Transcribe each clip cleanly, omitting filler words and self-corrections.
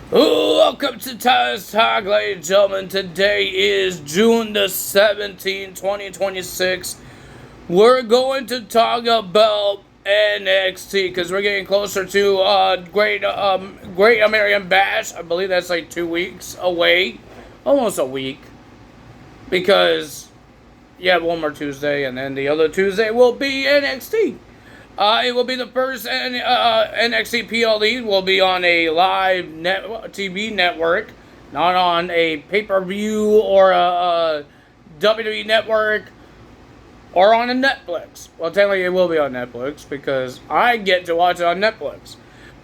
Welcome to Tyler's Talk, ladies and gentlemen. Today is June the 17th, 2026. We're going to talk about NXT because we're getting closer to Great American Bash. I believe that's like 2 weeks away. Almost a week. Because you have one more Tuesday, and then the other Tuesday will be NXT. It will be the first NXT PLE will be on a live TV network, not on a pay-per-view or a WWE network or on a Netflix. Well, technically it will be on Netflix because I get to watch it on Netflix.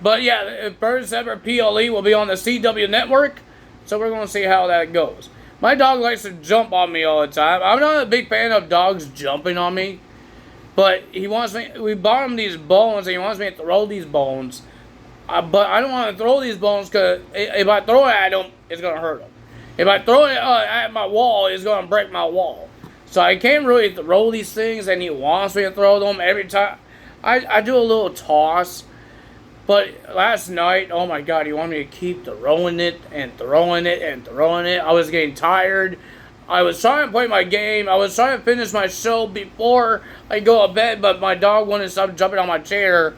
But yeah, the first ever PLE will be on the CW network, so we're going to see how that goes. My dog likes to jump on me all the time. I'm not a big fan of dogs jumping on me. But he wants me, we bought him these bones, and he wants me to throw these bones. But I don't want to throw these bones, because if I throw it at him, it's going to hurt him. If I throw it at my wall, it's going to break my wall. So I can't really throw these things, and he wants me to throw them every time. I do a little toss. But last night, oh my God, he wanted me to keep throwing it, and throwing it, and throwing it. I was getting tired. I was trying to play my game. I was trying to finish my show before I go to bed, but my dog wouldn't stop jumping on my chair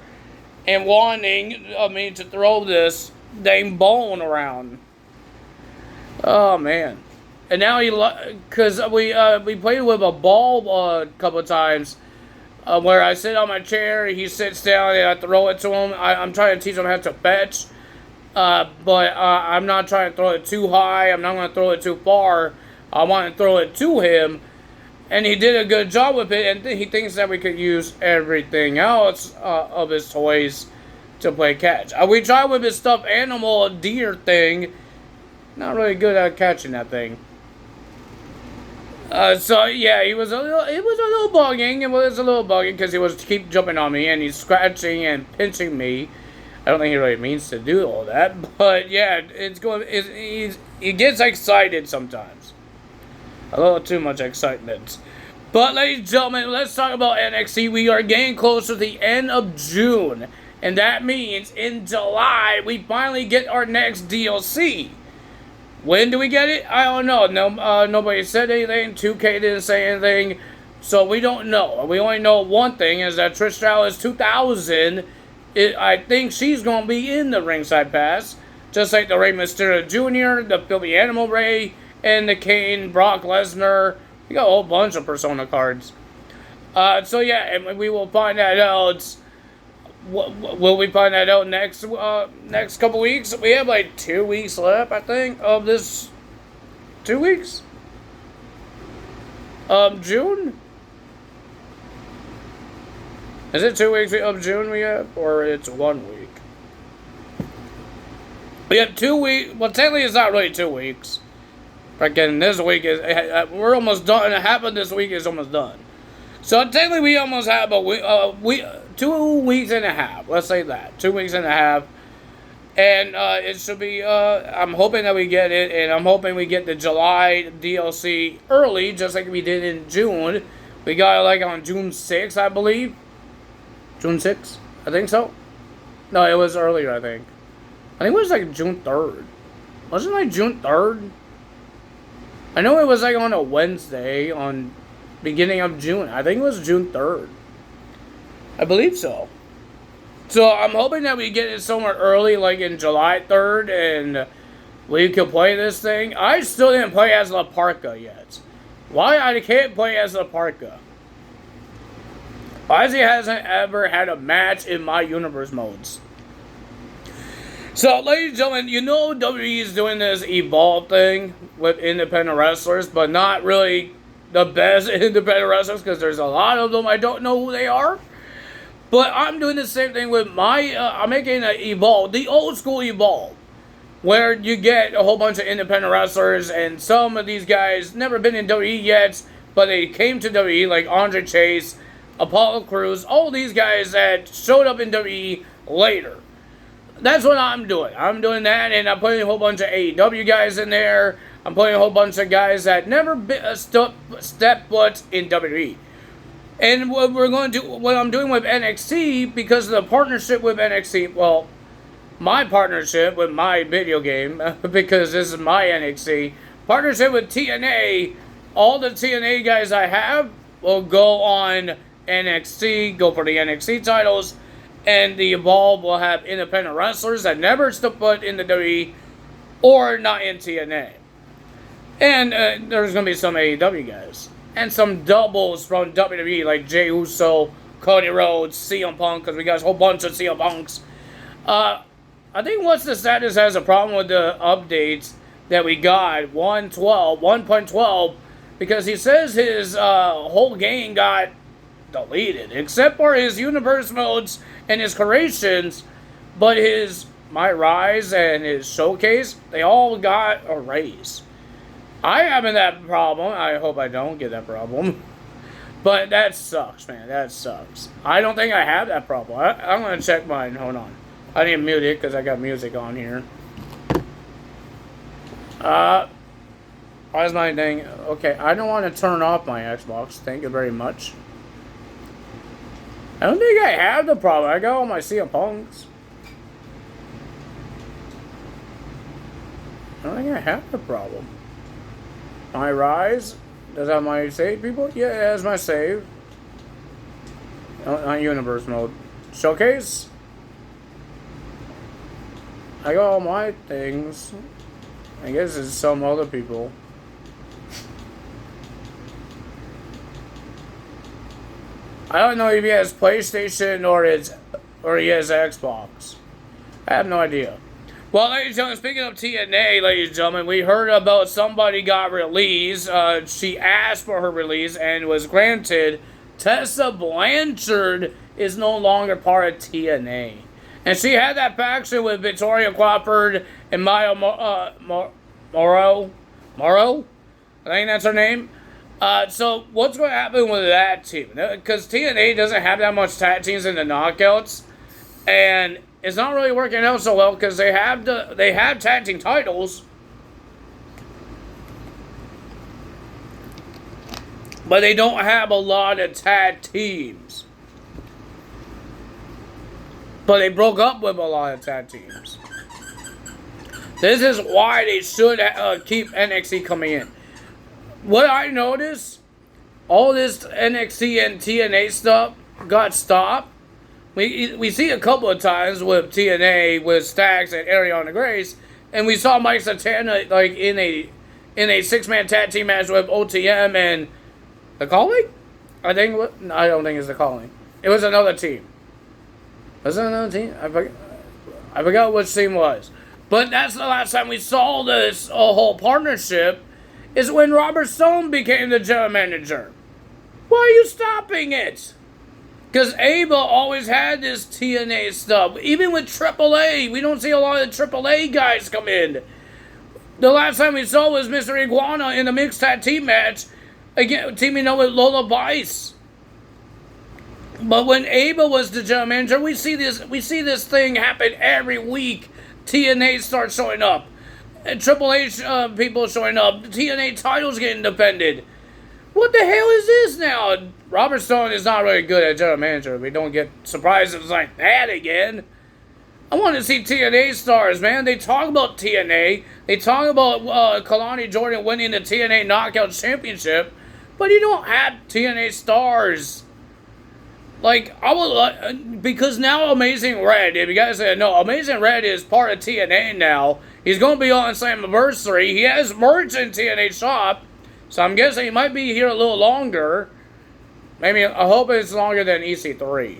and wanting me to throw this dang bone around. Oh man! And now because we played with a ball a couple of times, where I sit on my chair, he sits down, and I throw it to him. I'm trying to teach him how to fetch, but I'm not trying to throw it too high. I'm not going to throw it too far. I want to throw it to him, and he did a good job with it, and he thinks that we could use everything else of his toys to play catch. We tried with his stuffed animal deer thing, not really good at catching that thing. So yeah, it was a little bugging because he was keep jumping on me, and he's scratching and pinching me. I don't think he really means to do all that, but yeah, he gets excited sometimes. A little too much excitement. But ladies and gentlemen, let's talk about NXT. We are getting close to the end of June. And that means in July, we finally get our next DLC. When do we get it? I don't know. Nobody said anything. 2K didn't say anything. So we don't know. We only know one thing is that Trish Stratus 2000, I think she's going to be in the ringside pass. Just like the Rey Mysterio Jr., the Filthy Animal Ray, and the Kane, Brock Lesnar. We got a whole bunch of Persona cards. So yeah, and we will find that out. Will we find that out next couple weeks? We have like 2 weeks left, I think, of this. 2 weeks? June? Is it 2 weeks of June we have? Or it's 1 week? We have 2 weeks. Well, technically it's not really 2 weeks. Again, this week we're almost done. Half of this week is almost done. So technically, we almost have 2 weeks and a half. Let's say that 2 weeks and a half, and it should be. I'm hoping that we get it, and I'm hoping we get the July DLC early, just like we did in June. We got it like on June 6th, I believe. June 6th, I think so. No, it was earlier. I think it was like June 3rd. Wasn't it like June 3rd? I know it was like on a Wednesday on beginning of June. I think it was June 3rd. I believe so. So I'm hoping that we get it somewhere early, like in July 3rd, and we can play this thing. I still didn't play as La Parka yet. Why I can't play as La Parka? Ozzy hasn't ever had a match in my universe modes. So, ladies and gentlemen, you know WWE is doing this Evolve thing with independent wrestlers, but not really the best independent wrestlers because there's a lot of them. I don't know who they are. But I'm doing the same thing with I'm making an Evolve, the old school Evolve, where you get a whole bunch of independent wrestlers, and some of these guys never been in WWE yet, but they came to WWE, like Andre Chase, Apollo Crews, all these guys that showed up in WWE later. That's what I'm doing. I'm doing that, and I'm putting a whole bunch of AEW guys in there. I'm putting a whole bunch of guys that never stepped foot in WWE. And what I'm doing with NXT, because of the partnership with NXT, well, my partnership with my video game, because this is my NXT, partnership with TNA, all the TNA guys I have will go on NXT, go for the NXT titles, and the Evolve will have independent wrestlers that never stepped foot in the WWE or not in TNA. And there's going to be some AEW guys. And some doubles from WWE, like Jey Uso, Cody Rhodes, CM Punk, because we got a whole bunch of CM Punks. I think What's the Status has a problem with the updates that we got, 1.12, because he says his whole game got deleted, except for his universe modes and his creations, but his My Rise and his Showcase, they all got erased. I haven't that problem. I hope I don't get that problem. But that sucks, man. That sucks. I don't think I have that problem. I'm going to check mine. Hold on. I need to mute it because I got music on here. Why is my thing? Okay, I don't want to turn off my Xbox. Thank you very much. I don't think I have the problem. I got all my CM Punks. I don't think I have the problem. My Rise. Does that have my save, people? Yeah, it has my save. On universe mode. Showcase. I got all my things. I guess it's some other people. I don't know if he has PlayStation or he has Xbox. I have no idea. Well, ladies and gentlemen, speaking of TNA, ladies and gentlemen, we heard about somebody got released. She asked for her release and was granted. Tessa Blanchard is no longer part of TNA. And she had that faction with Victoria Crawford and Maya Morrow. I think that's her name. So what's going to happen with that team? Because TNA doesn't have that much tag teams in the knockouts. And it's not really working out so well because they have tag team titles. But they don't have a lot of tag teams. But they broke up with a lot of tag teams. This is why they should keep NXT coming in. What I noticed, all this NXT and TNA stuff got stopped. We see a couple of times with TNA with Stacks and Ariana Grace, and we saw Mike Santana like in a 6-man tag team match with OTM and the Calling. I don't think it's the Calling. It was another team. Was it another team? I forgot which team was. But that's the last time we saw this whole partnership is when Robert Stone became the general manager. Why are you stopping it? Because Ava always had this TNA stuff. Even with AAA, we don't see a lot of AAA guys come in. The last time we saw was Mr. Iguana in the mixed tag team match, again teaming up with Lola Vice. But when Ava was the general manager, we see this thing happen every week. TNA starts showing up, and Triple H people showing up. TNA titles getting defended. What the hell is this now? Robert Stone is not really good at general manager. We don't get surprises like that again. I want to see TNA stars, man. They talk about TNA. They talk about Kalani Jordan winning the TNA Knockout Championship, but you don't have TNA stars. Like, I would, because now Amazing Red, if you guys didn't know, Amazing Red is part of TNA now. He's going to be on Slammiversary. He has merch in TNA shop, so I'm guessing he might be here a little longer. Maybe, I hope it's longer than EC3.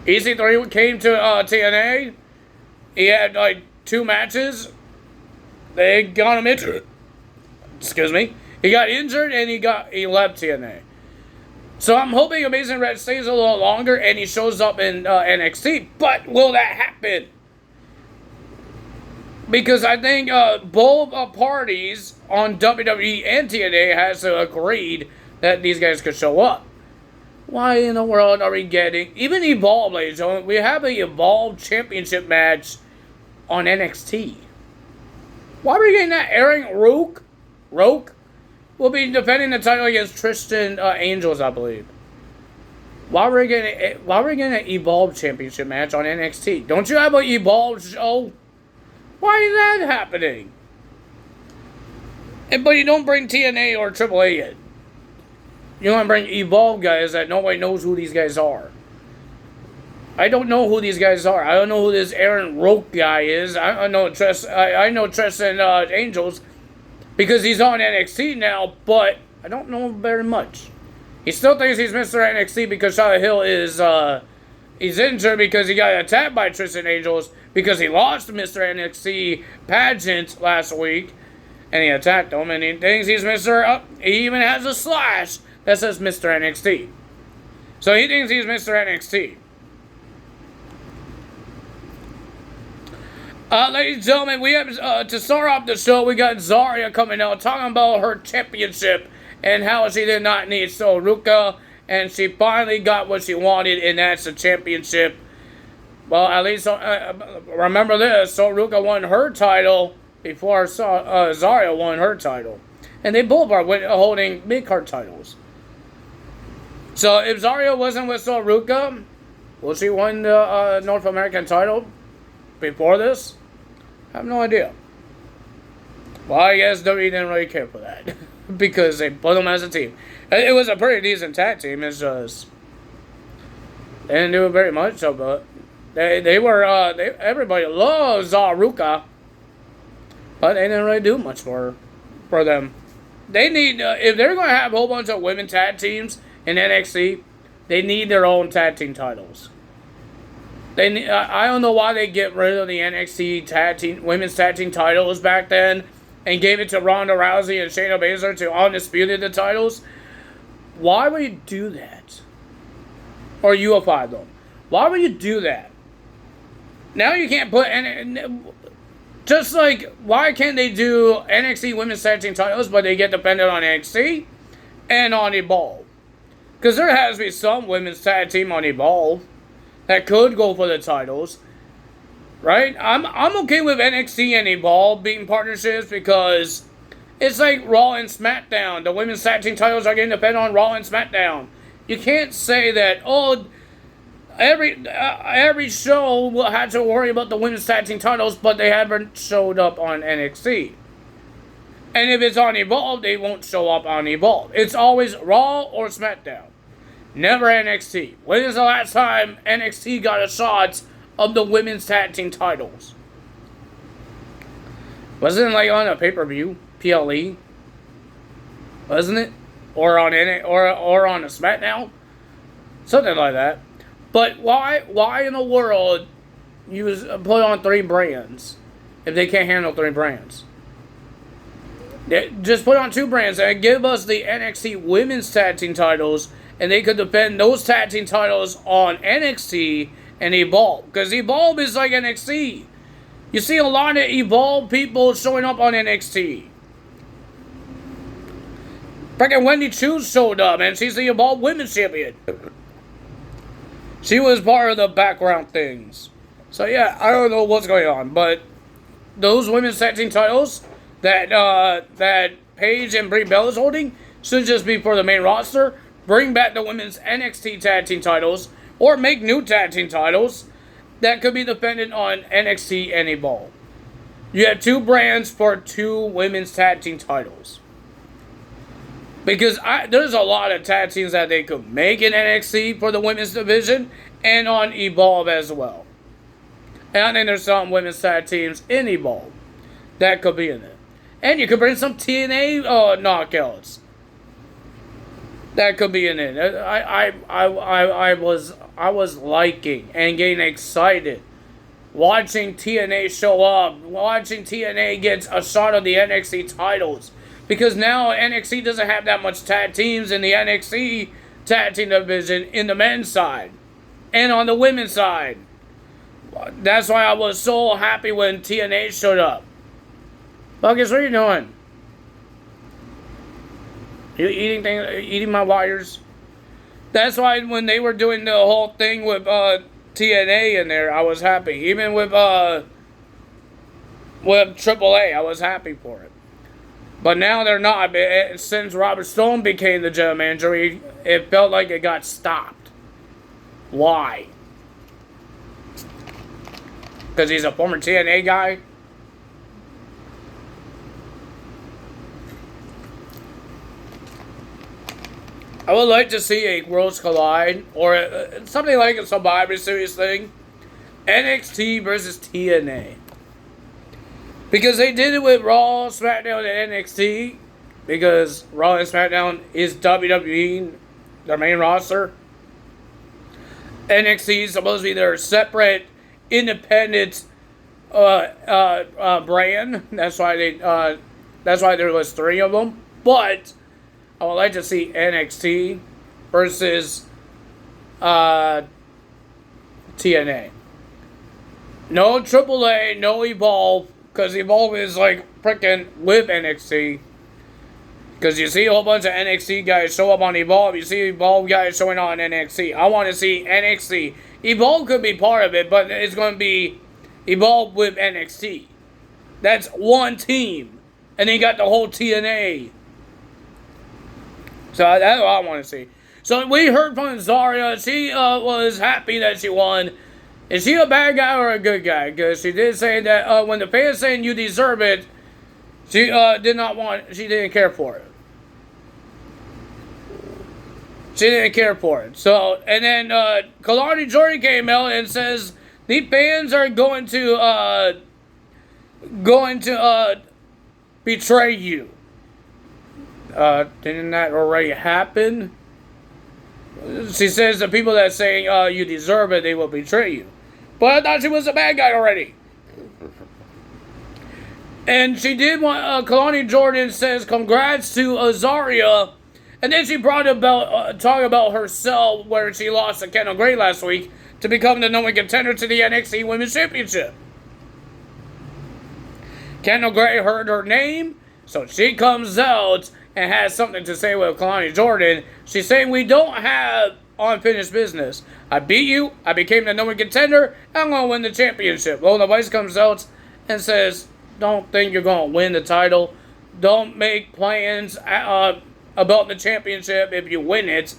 EC3 came to TNA. He had, like, 2 matches. They got him injured. Excuse me. He got injured and he left TNA. So I'm hoping Amazing Red stays a little longer and he shows up in NXT. But will that happen? Because I think both parties on WWE and TNA has agreed that these guys could show up. Why in the world are we getting... Even Evolve, ladies and gentlemen, we have an Evolve Championship match on NXT. Why are we getting that? Aaron Roke will be defending the title against Tristan Angels, I believe. Why we're getting an Evolve Championship match on NXT? Don't you have an Evolve show? Why is that happening? But you don't bring TNA or AAA in. You want to bring Evolve guys that nobody knows who these guys are. I don't know who these guys are. I don't know who this Aaron Roque guy is. I know Tristan Angels because he's on NXT now, but I don't know very much. He still thinks he's Mr. NXT because Charlotte Hill is he's injured because he got attacked by Tristan Angels because he lost to Mr. NXT pageant last week, and he attacked him, and he thinks he's Mr. He even has a slash that says Mr. NXT. So he thinks he's Mr. NXT. Ladies and gentlemen, we have, to start off the show, we got Zarya coming out talking about her championship and how she did not need Sol Ruca, and she finally got what she wanted, and that's a championship. Well, at least, remember this, Sol Ruca won her title before Zarya won her title. And they both are holding mid-card titles. So if Zarya wasn't with Sol Ruca, will she win the North American title before this? I have no idea. Well, I guess WWE didn't really care for that. Because they put them as a team. It was a pretty decent tag team. It's just they didn't do it very much. So, but everybody loves Ruca, but they didn't really do much for them. They need if they're going to have a whole bunch of women tag teams in NXT, they need their own tag team titles. I don't know why they get rid of the NXT women's tag team titles back then and gave it to Ronda Rousey and Shayna Baszler to undisputed the titles. Why would you do that? Or unify them? Why would you do that? Now you can't put just like why can't they do NXT women's tag team titles but they get dependent on NXT and on Evolve? Because there has to be some women's tag team on Evolve that could go for the titles, right? I'm okay with NXT and Evolve being partnerships because it's like Raw and SmackDown. The women's tag team titles are getting dependent on Raw and SmackDown. You can't say that every show will have to worry about the women's tag team titles, but they haven't showed up on NXT. And if it's on Evolve, they won't show up on Evolve. It's always Raw or SmackDown. Never NXT. When is the last time NXT got a shot of the women's tag team titles? Wasn't it like on a pay-per-view? PLE? Wasn't it? Or on on a SmackDown? Something like that. But why in the world put on 3 brands if they can't handle 3 brands? Just put on 2 brands and give us the NXT women's tag team titles, and they could defend those tag team titles on NXT and Evolve. Because Evolve is like NXT. You see a lot of Evolve people showing up on NXT. Freaking Wendy Chu showed up, and she's the Evolve Women's Champion. She was part of the background things. So yeah, I don't know what's going on, but those women's tag team titles that Paige and Brie Bella is holding should just be for the main roster. Bring back the women's NXT tag team titles, or make new tag team titles that could be defended on NXT and Evolve. You have 2 brands for 2 women's tag team titles. Because there's a lot of tag teams that they could make in NXT for the women's division and on Evolve as well. And I think there's some women's tag teams in Evolve that could be in it. And you could bring some TNA knockouts that could be in it. I was liking and getting excited watching TNA show up, watching TNA get a shot of the NXT titles, because now NXT doesn't have that much tag teams in the NXT tag team division in the men's side and on the women's side. That's why I was so happy when TNA showed up. Buckets, what are you doing? You eating my wires? That's why when they were doing the whole thing with TNA in there, I was happy. Even with AAA, I was happy for it. But now they're not. Since Robert Stone became the general manager, it felt like it got stopped. Why? Because he's a former TNA guy? I would like to see a Worlds Collide, or something like a Survivor Series thing. NXT versus TNA. Because they did it with Raw, SmackDown, and NXT. Because Raw and SmackDown is WWE, their main roster. NXT is supposed to be their separate, independent brand. That's why there was 3 of them. But I would like to see NXT versus TNA. No AAA, no Evolve, because Evolve is like freaking with NXT. Because you see a whole bunch of NXT guys show up on Evolve, you see Evolve guys showing on NXT. I want to see NXT. Evolve could be part of it, but it's going to be Evolve with NXT. That's one team. And then you got the whole TNA. So that's what I want to see. So we heard from Zarya. She was happy that she won. Is she a bad guy or a good guy? Because she did say that when the fans saying you deserve it, she didn't care for it. She didn't care for it. So, and then Kalani Jordan came out and says the fans are going to betray you. Didn't that already happen? She says the people that saying you deserve it, they will betray you. But I thought she was a bad guy already. And she did want, Kalani Jordan says, congrats to Zarya. And then she brought about, talk about herself, where she lost to Kendall Gray last week to become the number 1 contender to the NXT Women's Championship. Kendall Gray heard her name, so she comes out and has something to say with Kalani Jordan. She's saying, we don't have unfinished business. I beat you, I became the number 1 contender, and I'm going to win the championship. Lola Vice comes out and says, don't think you're going to win the title. Don't make plans about the championship if you win it.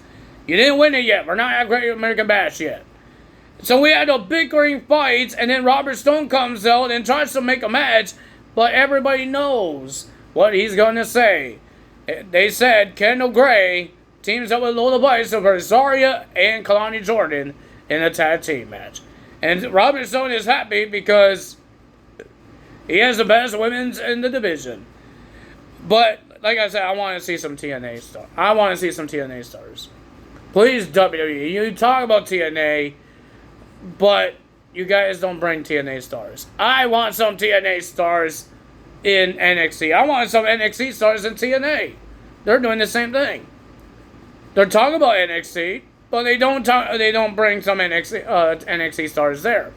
You didn't win it yet. We're not at Great American Bash yet. So we had a bickering fight, and then Robert Stone comes out and tries to make a match, but everybody knows what he's going to say. They said Kendall Gray teams up with Lola Vice over Zarya and Kalani Jordan in a tag team match. And Robert Stone is happy because he has the best women's in the division. But, like I said, I want to see some TNA stars. I want to see some TNA stars. Please, WWE, you talk about TNA, but you guys don't bring TNA stars. I want some TNA stars in NXT. I want some NXT stars in TNA. They're doing the same thing. They're talking about NXT, but they don't bring some NXT stars there.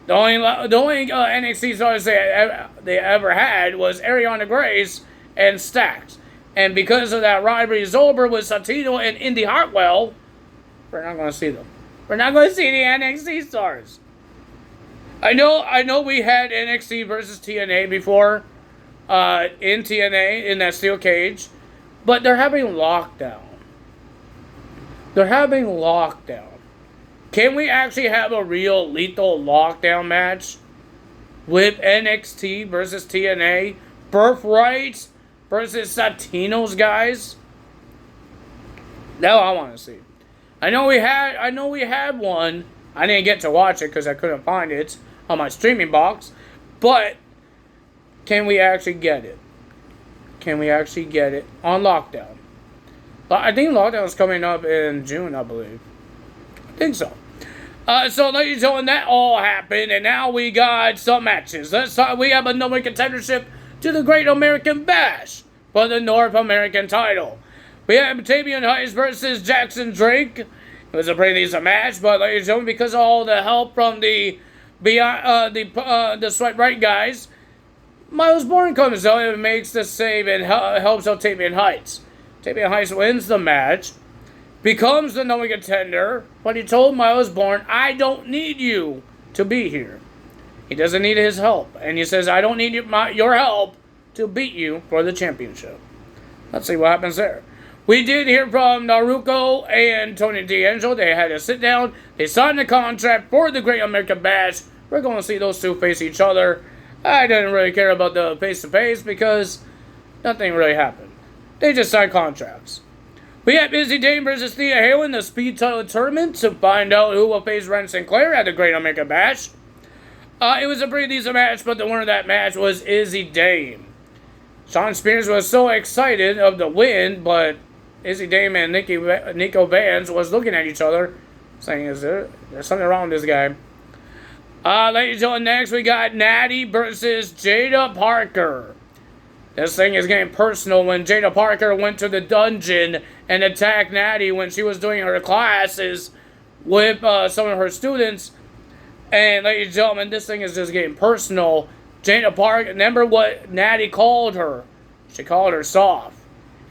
The only NXT stars they ever had was Ariana Grace and Stax. And because of that rivalry is over with Santino and Indy Hartwell, we're not going to see them. We're not going to see the NXT stars. I know we had NXT versus TNA before in TNA in that steel cage, but they're having lockdown. They're having lockdown. Can we actually have a real lethal lockdown match with NXT versus TNA? Birthright versus Santino's guys? That's what I want to see. I know we had one. I didn't get to watch it because I couldn't find it on my streaming box. But can we actually get it? Can we actually get it on lockdown? I think lockdown is coming up in June, I believe. I think so. So, ladies and gentlemen, that all happened, and now we got some matches. Let's talk. We have a number contendership to the Great American Bash for the North American title. We have Tavian Heights versus Jackson Drake. It was a pretty decent match, but ladies and gentlemen, because of all the help from the Swipe Right guys, Miles Bourne comes out and makes the save and helps out Tavian Heights. Tavian Heights wins the match, becomes the number contender, but he told Miles Bourne, I don't need you to be here. He doesn't need his help. And he says, I don't need your help to beat you for the championship. Let's see what happens there. We did hear from Naruko and Tony D'Angelo. They had a sit down. They signed the contract for the Great American Bash. We're going to see those two face each other. I didn't really care about the face-to-face because nothing really happened. They just signed contracts. We had Izzy Dane versus Thea Hale in the Speed Title Tournament to find out who will face Ren Sinclair at the Great American Bash. It was a pretty decent match, but the winner of that match was Izzy Dane. Shawn Spears was so excited of the win, but Izzy Dane and Nico Vance was looking at each other, saying, there's something wrong with this guy. Ladies and gentlemen, next we got Natty versus Jada Parker. This thing is getting personal when Jada Parker went to the dungeon and attacked Natty when she was doing her classes with some of her students. And ladies and gentlemen, this thing is just getting personal. Jada Parker, remember what Natty called her? She called her soft.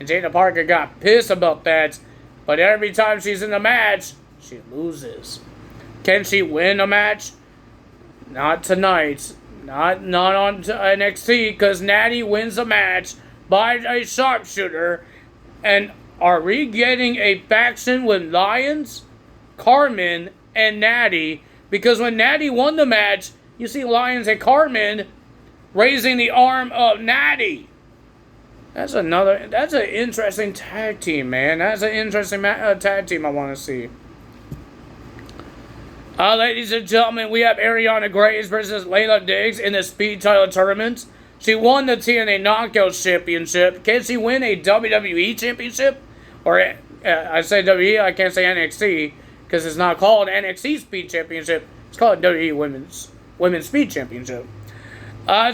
And Jada Parker got pissed about that. But every time she's in a match, she loses. Can she win a match? Not tonight. Not on NXT, because Natty wins a match by a sharpshooter. And are we getting a faction with Lions, Carmen, and Natty? Because when Natty won the match, you see Lions and Carmen raising the arm of Natty. That's an interesting tag team, man. That's an interesting tag team I want to see. Ladies and gentlemen, we have Ariana Grace versus Layla Diggs in the Speed Title Tournament. She won the TNA Knockout Championship. Can she win a WWE Championship? Or, I say WWE, I can't say NXT, because it's not called NXT Speed Championship. It's called WWE Women's Speed Championship.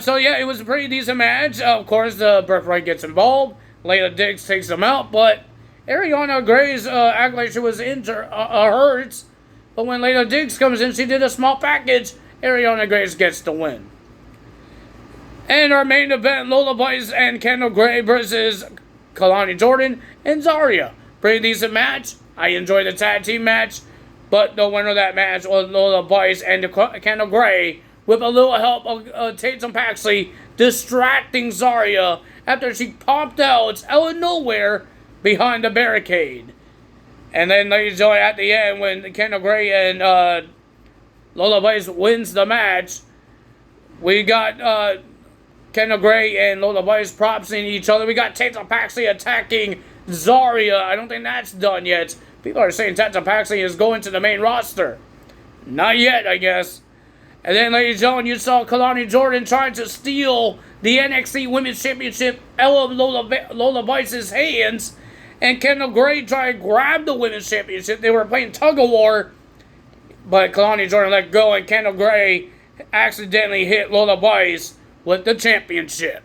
So, yeah, it was a pretty decent match. Of course, the Birthright gets involved. Layla Diggs takes them out, but Ariana Grace acted like she was hurt. But when Layla Diggs comes in, she did a small package. Ariana Grace gets the win. And our main event, Lola Vice and Kendall Gray versus Kalani Jordan and Zarya. Pretty decent match. I enjoyed the tag team match. But the winner of that match was Lola Vice and Kendall Gray with a little help of Tatum Paxley distracting Zarya after she popped out of nowhere behind the barricade. And then, ladies and gentlemen, at the end, when Kendall Gray and Lola Vice wins the match, we got Kendall Gray and Lola Vice propsing each other. We got Tatum Paxley attacking Zarya. I don't think that's done yet. People are saying Tatum Paxley is going to the main roster. Not yet, I guess. And then, ladies and gentlemen, you saw Kalani Jordan trying to steal the NXT Women's Championship out of Lola Vice's hands. And Kendall Gray tried to grab the Women's Championship. They were playing tug-of-war. But Kalani Jordan let go, and Kendall Gray accidentally hit Lola Vice with the championship.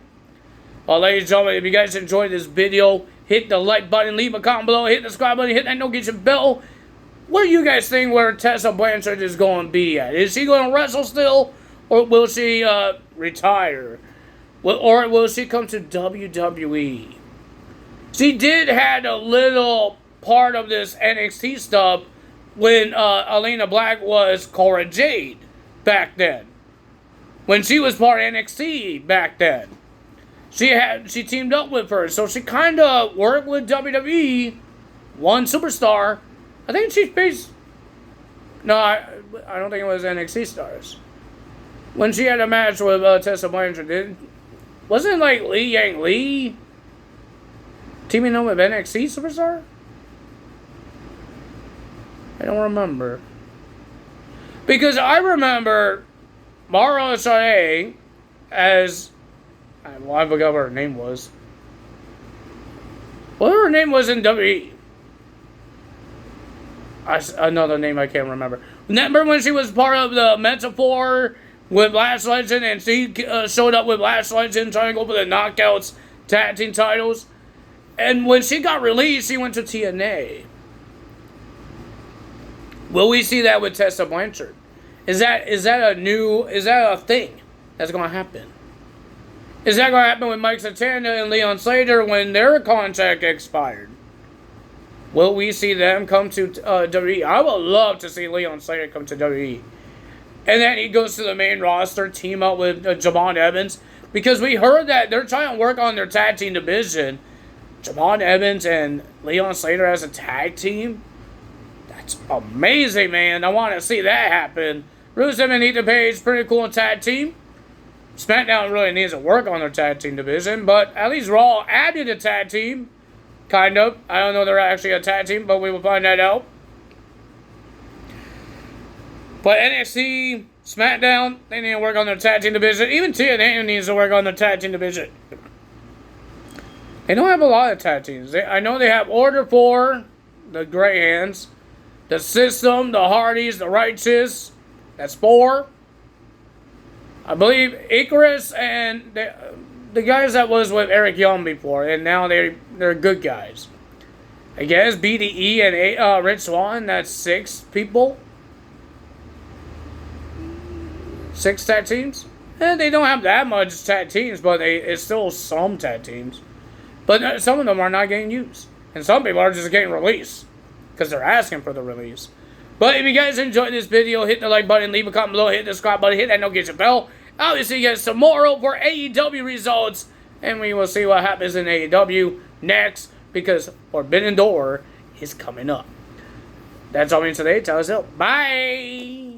Well, ladies and gentlemen, if you guys enjoyed this video, hit the like button, leave a comment below, hit the subscribe button, hit that notification bell. What do you guys think where Tessa Blanchard is going to be at? Is she going to wrestle still? Or will she retire? Or will she come to WWE? She did had a little part of this NXT stuff when Alana Black was Cora Jade back then. When she was part of NXT back then. She teamed up with her. So she kind of worked with WWE. One superstar. I think she faced... No, I don't think it was NXT stars. When she had a match with Tessa Blanchard, wasn't it like Li Yang Lee teaming up with NXT superstar? I don't remember. Because I remember Mara Shade as... Well, I forgot what her name was. What her name was in WWE? Another name I can't remember. Remember when she was part of the Metaphor with Lash Legend and she showed up with Lash Legend trying to go for the Knockouts tag team titles? And when she got released, she went to TNA. Will we see that with Tessa Blanchard? Is that a thing that's going to happen? Is that going to happen with Mike Santana and Leon Slater when their contract expired? Will we see them come to WWE? I would love to see Leon Slater come to WWE. And then he goes to the main roster, team up with Javon Evans. Because we heard that they're trying to work on their tag team division. Javon Evans and Leon Slater as a tag team. That's amazing, man. I want to see that happen. Rusev and Ethan Page, pretty cool tag team. SmackDown really needs to work on their tag team division, but at least Raw added a tag team. Kind of. I don't know if they're actually a tag team, but we will find that out. But NXT, SmackDown, they need to work on their tag team division. Even TNA needs to work on their tag team division. They don't have a lot of tag teams. I know they have Order 4, the Grey Hands, the System, the Hardys, the Righteous. That's 4. I believe Icarus and the guys that was with Eric Young before, and now they're good guys. I guess BDE and Rich Swann, that's 6 people. 6 tag teams? They don't have that much tag teams, but it's still some tag teams. But some of them are not getting used. And some people are just getting released. Because they're asking for the release. But if you guys enjoyed this video, hit the like button, leave a comment below, hit the subscribe button, hit that notification bell. I'll see you guys tomorrow for AEW results. And we will see what happens in AEW next. Because Forbidden Door is coming up. That's all me today. Tell us out. Bye!